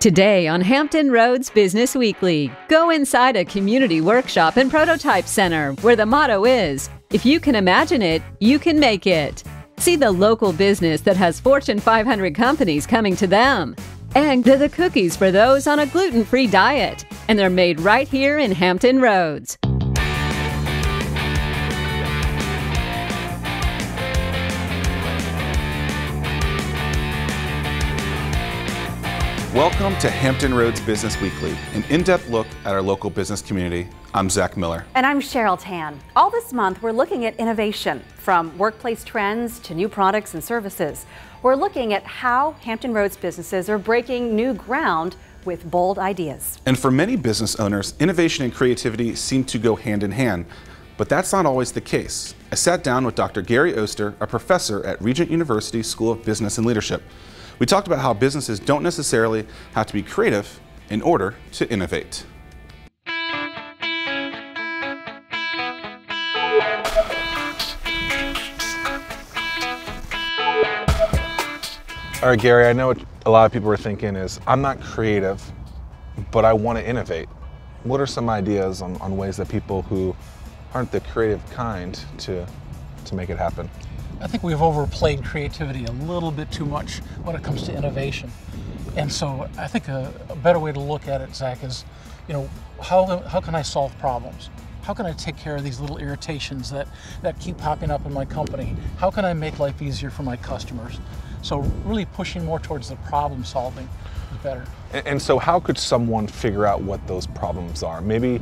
Today on Hampton Roads Business Weekly, go inside a community workshop and prototype center where the motto is, if you can imagine it, you can make it. See the local business that has Fortune 500 companies coming to them. And they're the cookies for those on a gluten-free diet. And they're made right here in Hampton Roads. Welcome to Hampton Roads Business Weekly, an in-depth look at our local business community. I'm Zach Miller. And I'm Cheryl Tan. All this month, we're looking at innovation, from workplace trends to new products and services. We're looking at how Hampton Roads businesses are breaking new ground with bold ideas. And for many business owners, innovation and creativity seem to go hand in hand, but that's not always the case. I sat down with Dr. Gary Oster, a professor at Regent University School of Business and Leadership. We talked about how businesses don't necessarily have to be creative in order to innovate. All right, Gary, I know what a lot of people are thinking is, I'm not creative, but I want to innovate. What are some ideas on ways that people who aren't the creative kind to make it happen? I think we've overplayed creativity a little bit too much when it comes to innovation. And so I think a better way to look at it, Zach, is, how can I solve problems? How can I take care of these little irritations that keep popping up in my company? How can I make life easier for my customers? So really pushing more towards the problem solving is better. And so how could someone figure out what those problems are? Maybe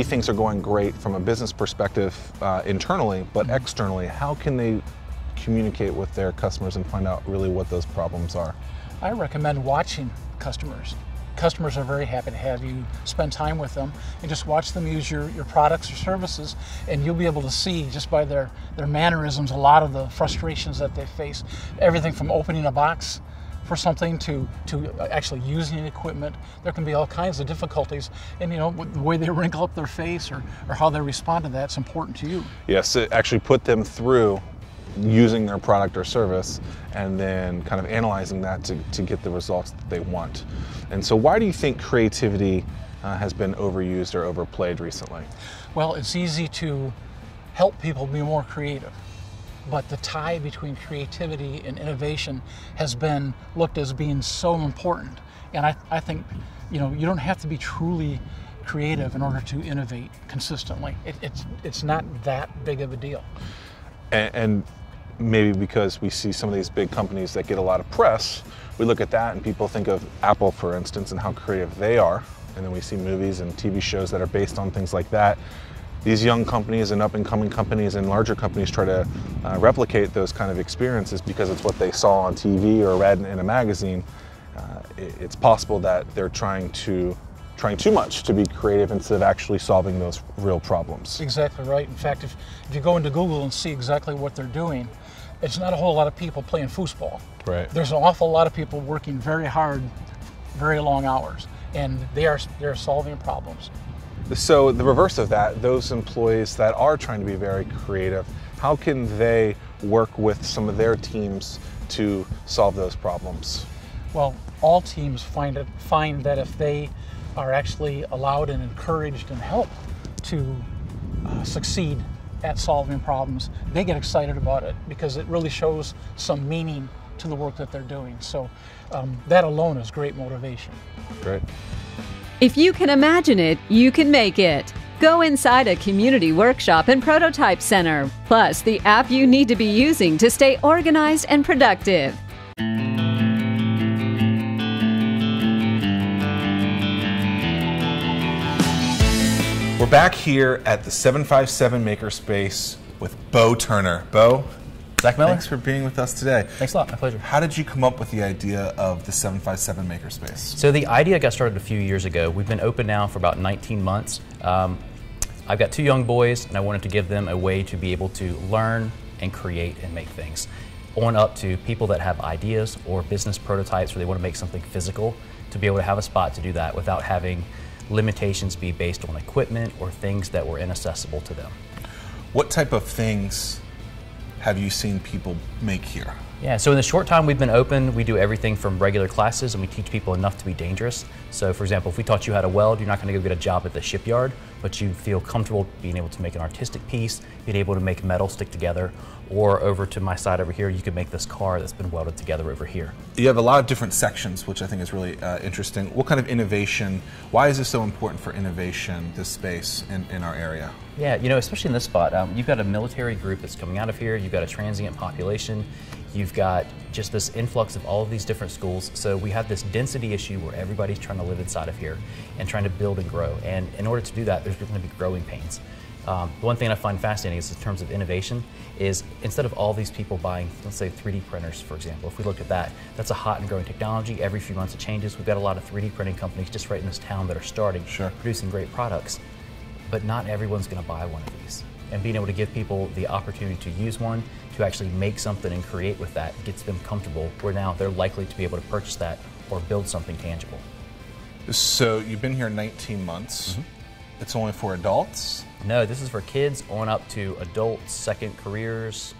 things are going great from a business perspective internally, but externally, how can they communicate with their customers and find out really what those problems are? I recommend watching customers. Customers are very happy to have you spend time with them and just watch them use your products or services, and you'll be able to see just by their mannerisms a lot of the frustrations that they face. Everything from opening a box for something to actually using the equipment. There can be all kinds of difficulties, and the way they wrinkle up their face or how they respond to that's important to you. Yes, actually put them through using their product or service and then kind of analyzing that to get the results that they want. And so why do you think creativity has been overused or overplayed recently? Well, it's easy to help people be more creative, but the tie between creativity and innovation has been looked as being so important. And I think you don't have to be truly creative in order to innovate consistently. It's not that big of a deal. And maybe because we see some of these big companies that get a lot of press, we look at that and people think of Apple, for instance, and how creative they are. And then we see movies and TV shows that are based on things like that. These young companies and up-and-coming companies and larger companies try to replicate those kind of experiences because it's what they saw on TV or read in a magazine. It's possible that they're trying too much to be creative instead of actually solving those real problems. Exactly right. In fact, if you go into Google and see exactly what they're doing, it's not a whole lot of people playing foosball. Right. There's an awful lot of people working very hard, very long hours, and they're solving problems. So the reverse of that, those employees that are trying to be very creative, how can they work with some of their teams to solve those problems? Well, all teams find that if they are actually allowed and encouraged and helped to succeed at solving problems, they get excited about it because it really shows some meaning to the work that they're doing. So that alone is great motivation. Great. If you can imagine it, you can make it. Go inside a community workshop and prototype center, plus the app you need to be using to stay organized and productive. We're back here at the 757 Makerspace with Bo Turner. Bo, Zach Miller. thanks for being with us today. Thanks a lot, my pleasure. How did you come up with the idea of the 757 Makerspace? So the idea got started a few years ago. We've been open now for about 19 months. I've got two young boys, and I wanted to give them a way to be able to learn and create and make things. On up to people that have ideas or business prototypes where they want to make something physical, to be able to have a spot to do that without having limitations be based on equipment or things that were inaccessible to them. What type of things have you seen people make here? Yeah, so in the short time we've been open, we do everything from regular classes and we teach people enough to be dangerous. So for example, if we taught you how to weld, you're not going to go get a job at the shipyard, but you feel comfortable being able to make an artistic piece, being able to make metal stick together, or over to my side over here, you could make this car that's been welded together over here. You have a lot of different sections, which I think is really interesting. What kind of innovation, why is this so important for innovation, this space in our area? Yeah, you know, especially in this spot, you've got a military group that's coming out of here, you've got a transient population, you've got just this influx of all of these different schools. So we have this density issue where everybody's trying to live inside of here and trying to build and grow. And in order to do that, there's going to be growing pains. One thing I find fascinating is in terms of innovation is instead of all these people buying, let's say 3D printers, for example, if we look at that, that's a hot and growing technology. Every few months it changes. We've got a lot of 3D printing companies just right in this town that are starting, producing great products. But not everyone's going to buy one of these. And being able to give people the opportunity to use one, to actually make something and create with that, gets them comfortable, where now they're likely to be able to purchase that or build something tangible. So you've been here 19 months. It's only for adults? No, this is for kids on up to adults, second careers,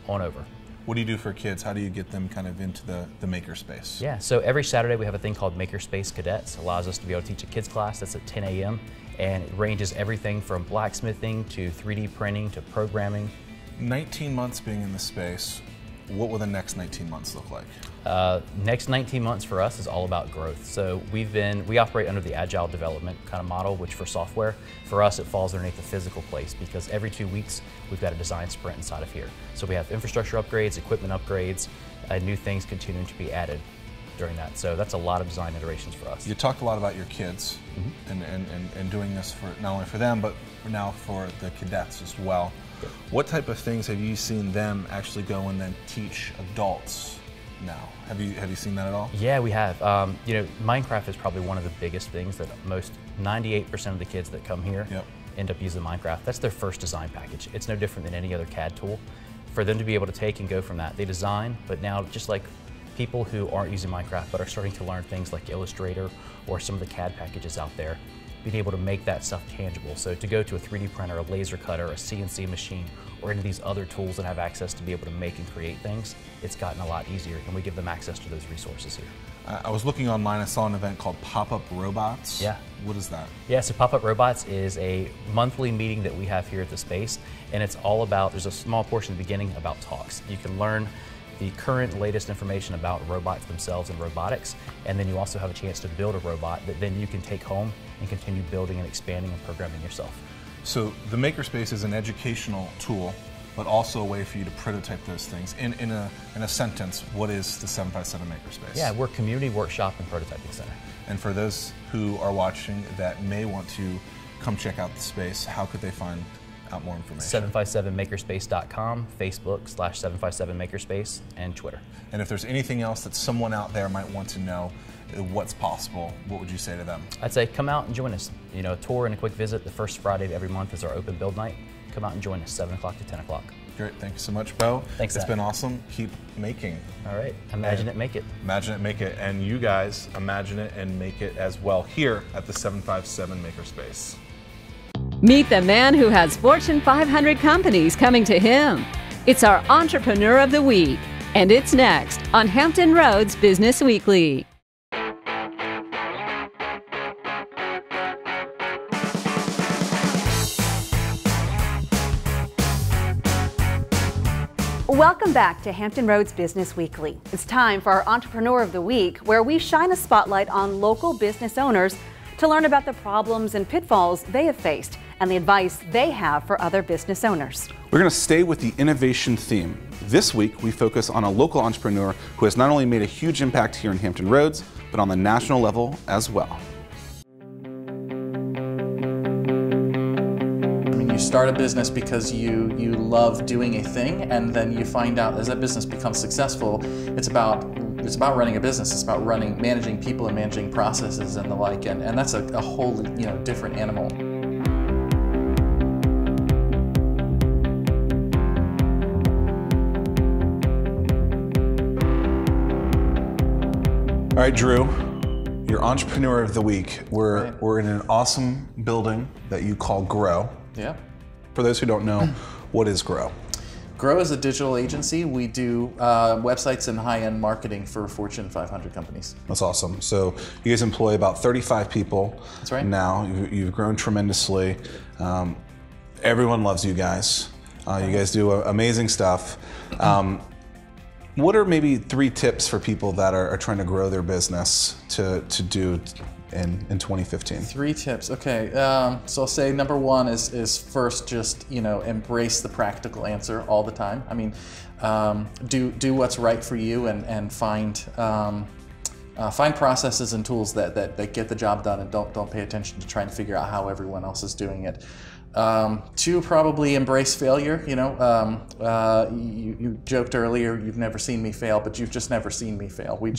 on over. What do you do for kids? How do you get them kind of into the makerspace? Yeah, so every Saturday we have a thing called Makerspace Cadets. It allows us to be able to teach a kids class that's at 10 a.m. and it ranges everything from blacksmithing to 3D printing to programming. 19 months being in the space, what will the next 19 months look like? Next 19 months for us is all about growth. So we operate under the agile development kind of model, which for software, for us it falls underneath the physical place because every 2 weeks we've got a design sprint inside of here. So we have infrastructure upgrades, equipment upgrades, new things continuing to be added during that. So that's a lot of design iterations for us. You talked a lot about your kids and doing this for not only for them, but now for the cadets as well. What type of things have you seen them actually go and then teach adults now? Have you seen that at all? Yeah, we have. You know, Minecraft is probably one of the biggest things that 98% of the kids that come here end up using Minecraft. That's their first design package. It's no different than any other CAD tool. For them to be able to take and go from that, they design, but now just like people who aren't using Minecraft but are starting to learn things like Illustrator or some of the CAD packages out there, being able to make that stuff tangible. So to go to a 3D printer, a laser cutter, a CNC machine, or any of these other tools that have access to be able to make and create things, it's gotten a lot easier, and we give them access to those resources here. I was looking online, I saw an event called Pop-Up Robots. Yeah. What is that? Yeah, so Pop-Up Robots is a monthly meeting that we have here at the space, and it's all about, there's a small portion at the beginning about talks. You can learn the current latest information about robots themselves and robotics, and then you also have a chance to build a robot that then you can take home and continue building and expanding and programming yourself. So the Makerspace is an educational tool, but also a way for you to prototype those things. In a sentence, what is the 757 Makerspace? Yeah, we're a community workshop and prototyping center. And for those who are watching that may want to come check out the space, how could they find out more information? 757makerspace.com, Facebook/757makerspace, and Twitter. And if there's anything else that someone out there might want to know what's possible, what would you say to them? I'd say come out and join us. You know, a tour and a quick visit. The first Friday of every month is our open build night. Come out and join us, 7 o'clock to 10 o'clock. Great, thank you so much, Bo. Thanks, It's Zach. been awesome. Keep making. All right, imagine it, make it. Imagine it, make it. And you guys imagine it and make it as well here at the 757 Makerspace. Meet the man who has Fortune 500 companies coming to him. It's our Entrepreneur of the Week, and it's next on Hampton Roads Business Weekly. Welcome back to Hampton Roads Business Weekly. It's time for our Entrepreneur of the Week, where we shine a spotlight on local business owners to learn about the problems and pitfalls they have faced and the advice they have for other business owners. We're going to stay with the innovation theme. This week, we focus on a local entrepreneur who has not only made a huge impact here in Hampton Roads, but on the national level as well. You start a business because you love doing a thing, and then you find out as that business becomes successful, it's about running a business. It's about managing people and managing processes and the like, and that's a whole different animal. All right, Drew, you're Entrepreneur of the Week. We're in an awesome building that you call Grow. Yeah. For those who don't know, what is Grow? grow as a digital agency. We do websites and high-end marketing for Fortune 500 companies. That's awesome. So you guys employ about 35 people. That's right. Now. You've grown tremendously. Everyone loves you guys. You guys do amazing stuff. What are maybe 3 tips for people that are trying to grow their business to do in 2015? 3 tips. Okay. So I'll say number 1 is first just embrace the practical answer all the time. I mean, do what's right for you and find processes and tools that get the job done, and don't pay attention to trying to figure out how everyone else is doing it. 2, probably embrace failure. You joked earlier, you've never seen me fail, but you've just never seen me fail. We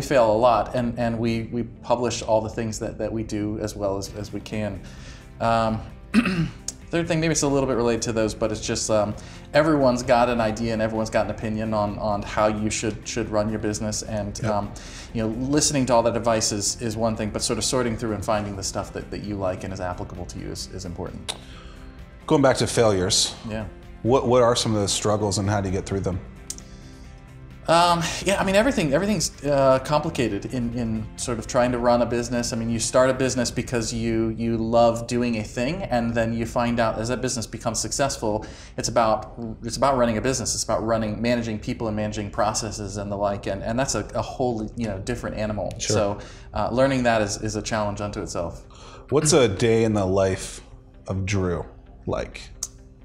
fail a lot, and we publish all the things that we do as well as we can. Third thing, maybe it's a little bit related to those, but it's just everyone's got an idea and everyone's got an opinion on how you should run your business, and listening to all that advice is one thing, but sort of sorting through and finding the stuff that you like and is applicable to you is important. Going back to failures, yeah. What are some of the struggles and how do you get through them? Yeah, I mean, everything's complicated in sort of trying to run a business. I mean, you start a business because you love doing a thing, and then you find out as that business becomes successful, it's about running a business. It's about managing people and managing processes and the like, and that's a whole different animal. Sure. So learning that is a challenge unto itself. What's a day in the life of Drew like?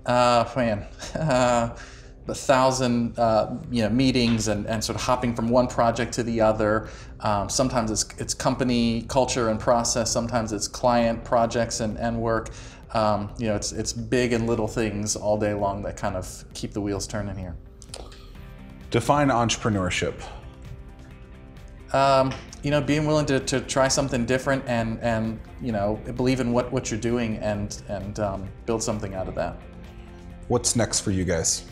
Man. 1,000 meetings and sort of hopping from one project to the other. Sometimes it's company culture and process. Sometimes it's client projects and work. It's big and little things all day long that kind of keep the wheels turning here. Define entrepreneurship. Being willing to try something different and believe in what you're doing and build something out of that. What's next for you guys?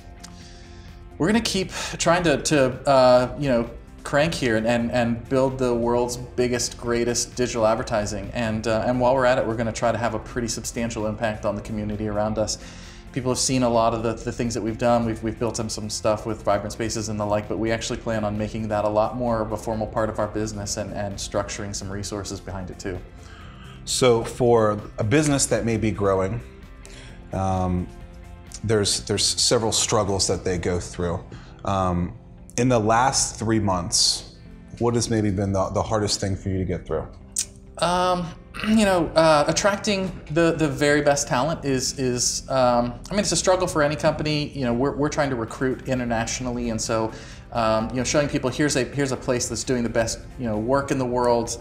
We're going to keep trying to crank here and build the world's biggest, greatest digital advertising. And while we're at it, we're going to try to have a pretty substantial impact on the community around us. People have seen a lot of the things that we've done. We've built some stuff with Vibrant Spaces and the like, but we actually plan on making that a lot more of a formal part of our business and structuring some resources behind it too. So for a business that may be growing, there's several struggles that they go through. In the last 3 months, what has maybe been the hardest thing for you to get through? Attracting the very best talent is it's a struggle for any company. We're trying to recruit internationally, and so showing people here's a place that's doing the best work in the world.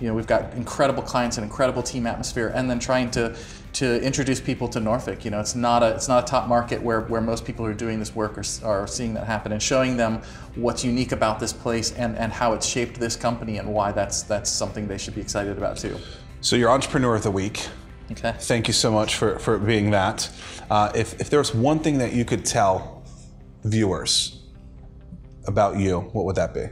We've got incredible clients and incredible team atmosphere, and then trying to introduce people to Norfolk. It's not a top market where most people who are doing this work are seeing that happen, and showing them what's unique about this place and how it's shaped this company and why that's something they should be excited about too. So you're Entrepreneur of the Week. Okay. Thank you so much for being that. If there was one thing that you could tell viewers about you, what would that be?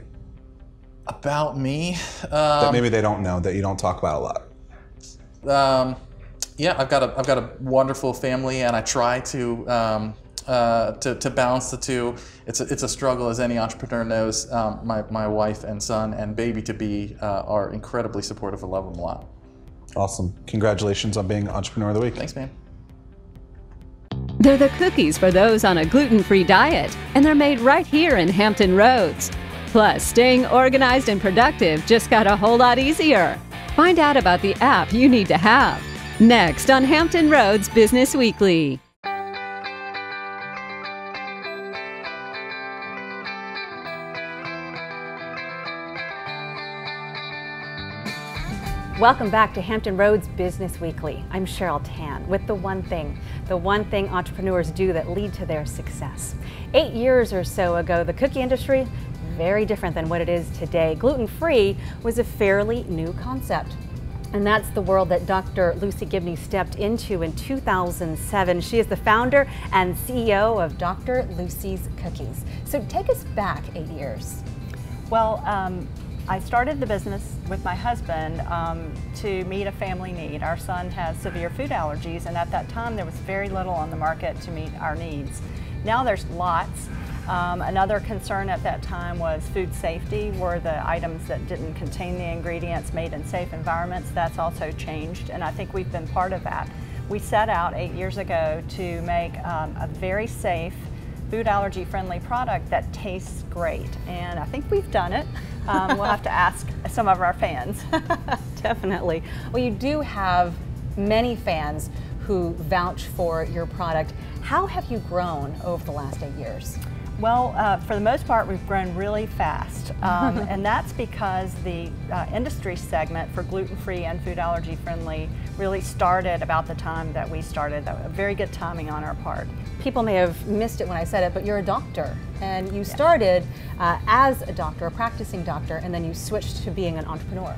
About me? That maybe they don't know, that you don't talk about a lot. Yeah, I've got a wonderful family, and I try to balance the two. It's a struggle, as any entrepreneur knows. My wife and son and baby to be are incredibly supportive. I love them a lot. Awesome. Congratulations on being Entrepreneur of the Week. Thanks, man. They're the cookies for those on a gluten-free diet, and they're made right here in Hampton Roads. Plus, staying organized and productive just got a whole lot easier. Find out about the app you need to have. Next on Hampton Roads Business Weekly. Welcome back to Hampton Roads Business Weekly. I'm Cheryl Tan with the one thing entrepreneurs do that lead to their success. 8 years or so ago, the cookie industry, very different than what it is today. Gluten-free was a fairly new concept. And that's the world that Dr. Lucy Gibney stepped into in 2007. She is the founder and CEO of Dr. Lucy's Cookies. So take us back 8 years. Well, I started the business with my husband to meet a family need. Our son has severe food allergies, and at that time there was very little on the market to meet our needs. Now there's lots. Another concern at that time was food safety. Were the items that didn't contain the ingredients made in safe environments? That's also changed, and I think we've been part of that. We set out 8 years ago to make a very safe, food allergy friendly product that tastes great, and I think we've done it. We'll have to ask some of our fans. Definitely. Well, you do have many fans who vouch for your product. How have you grown over the last 8 years? Well, for the most part, we've grown really fast, and that's because the industry segment for gluten-free and food allergy friendly really started about the time that we started. A very good timing on our part. People may have missed it when I said it, but you're a doctor, and you started as a doctor, a practicing doctor, and then you switched to being an entrepreneur.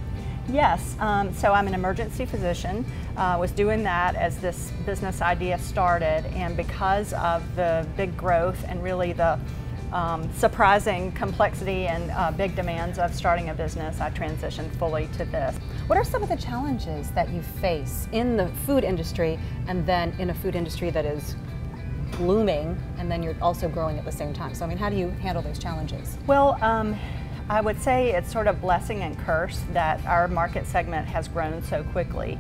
Yes, so I'm an emergency physician, was doing that as this business idea started, and because of the big growth and really the surprising complexity and big demands of starting a business, I transitioned fully to this. What are some of the challenges that you face in the food industry, and then in a food industry that is blooming, and then you're also growing at the same time? So I mean, how do you handle those challenges? Well, I would say it's sort of blessing and curse that our market segment has grown so quickly.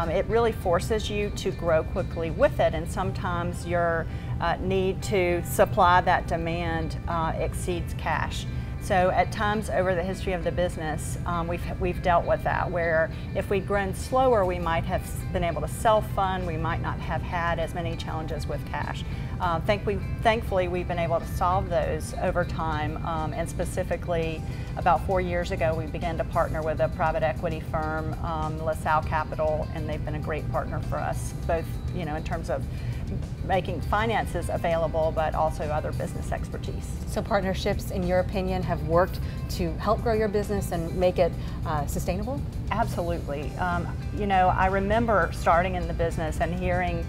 It really forces you to grow quickly with it, and sometimes your need to supply that demand exceeds cash. So at times over the history of the business, we've dealt with that, where if we'd grown slower, we might have been able to self-fund, we might not have had as many challenges with cash. Thankfully, we've been able to solve those over time, and specifically about 4 years ago, we began to partner with a private equity firm, LaSalle Capital, and they've been a great partner for us, both in terms of making finances available, but also other business expertise. So partnerships, in your opinion, have worked to help grow your business and make it sustainable? Absolutely. I remember starting in the business and hearing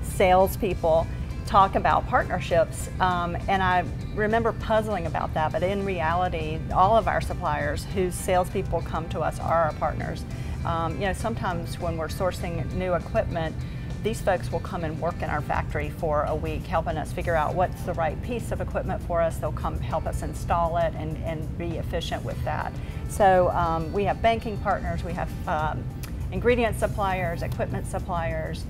salespeople talk about partnerships, and I remember puzzling about that, but in reality, all of our suppliers whose salespeople come to us are our partners. Sometimes when we're sourcing new equipment, these folks will come and work in our factory for a week, helping us figure out what's the right piece of equipment for us. They'll come help us install it and be efficient with that. So we have banking partners, we have ingredient suppliers, equipment suppliers,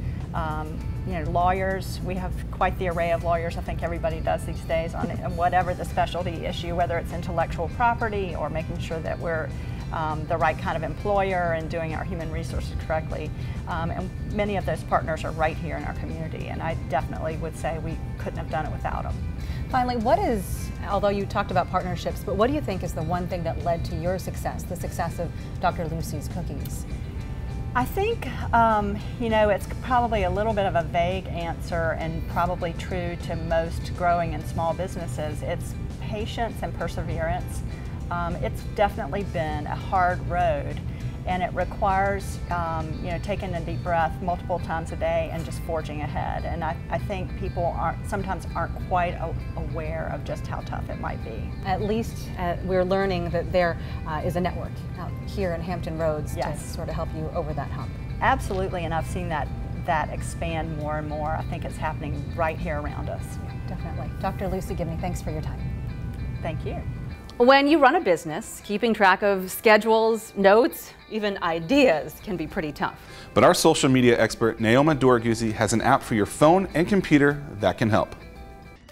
lawyers. We have quite the array of lawyers. I think everybody does these days on whatever the specialty issue, whether it's intellectual property or making sure that we're the right kind of employer and doing our human resources correctly. And many of those partners are right here in our community, and I definitely would say we couldn't have done it without them. Finally, although you talked about partnerships, but what do you think is the one thing that led to your success, the success of Dr. Lucy's cookies? I think, it's probably a little bit of a vague answer and probably true to most growing and small businesses. It's patience and perseverance. It's definitely been a hard road, and it requires, taking a deep breath multiple times a day and just forging ahead. And I think people sometimes aren't quite aware of just how tough it might be. At least we're learning that there is a network out here in Hampton Roads to sort of help you over that hump. Absolutely, and I've seen that expand more and more. I think it's happening right here around us. Yeah, definitely. Dr. Lucy Gibney, thanks for your time. Thank you. When you run a business, keeping track of schedules, notes, even ideas can be pretty tough. But our social media expert, Naoma Dorguzzi, has an app for your phone and computer that can help.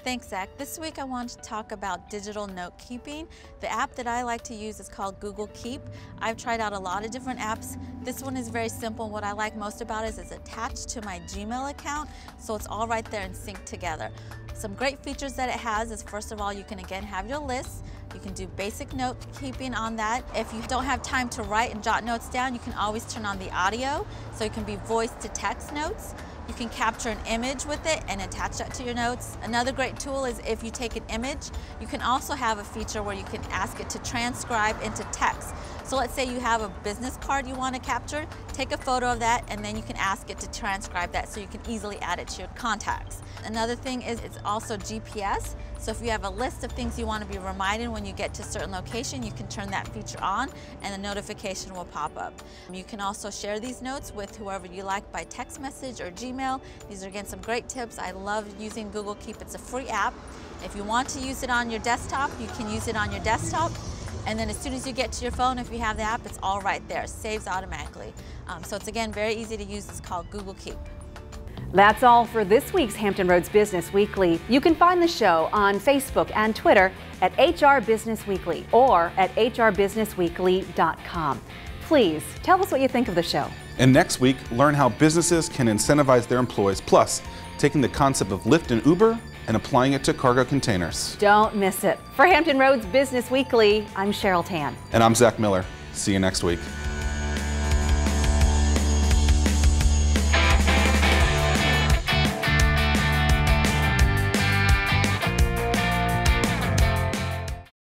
Thanks, Zach. This week I want to talk about digital note keeping. The app that I like to use is called Google Keep. I've tried out a lot of different apps. This one is very simple. What I like most about it is it's attached to my Gmail account, so it's all right there and synced together. Some great features that it has is, first of all, you can again have your lists. You can do basic note keeping on that. If you don't have time to write and jot notes down, you can always turn on the audio, so it can be voice to text notes. You can capture an image with it and attach that to your notes. Another great tool is if you take an image, you can also have a feature where you can ask it to transcribe into text. So let's say you have a business card you want to capture, take a photo of that, and then you can ask it to transcribe that so you can easily add it to your contacts. Another thing is it's also GPS. So if you have a list of things you want to be reminded when you get to a certain location, you can turn that feature on and the notification will pop up. You can also share these notes with whoever you like by text message or Gmail. These are again some great tips. I love using Google Keep. It's a free app. If you want to use it on your desktop, you can use it on your desktop. And then as soon as you get to your phone, if you have the app, it's all right there. It saves automatically. So it's again very easy to use. It's called Google Keep. That's all for this week's Hampton Roads Business Weekly. You can find the show on Facebook and Twitter at HR Business Weekly or at hrbusinessweekly.com. Please tell us what you think of the show. And next week, learn how businesses can incentivize their employees, plus taking the concept of Lyft and Uber and applying it to cargo containers. Don't miss it. For Hampton Roads Business Weekly, I'm Cheryl Tan. And I'm Zach Miller. See you next week.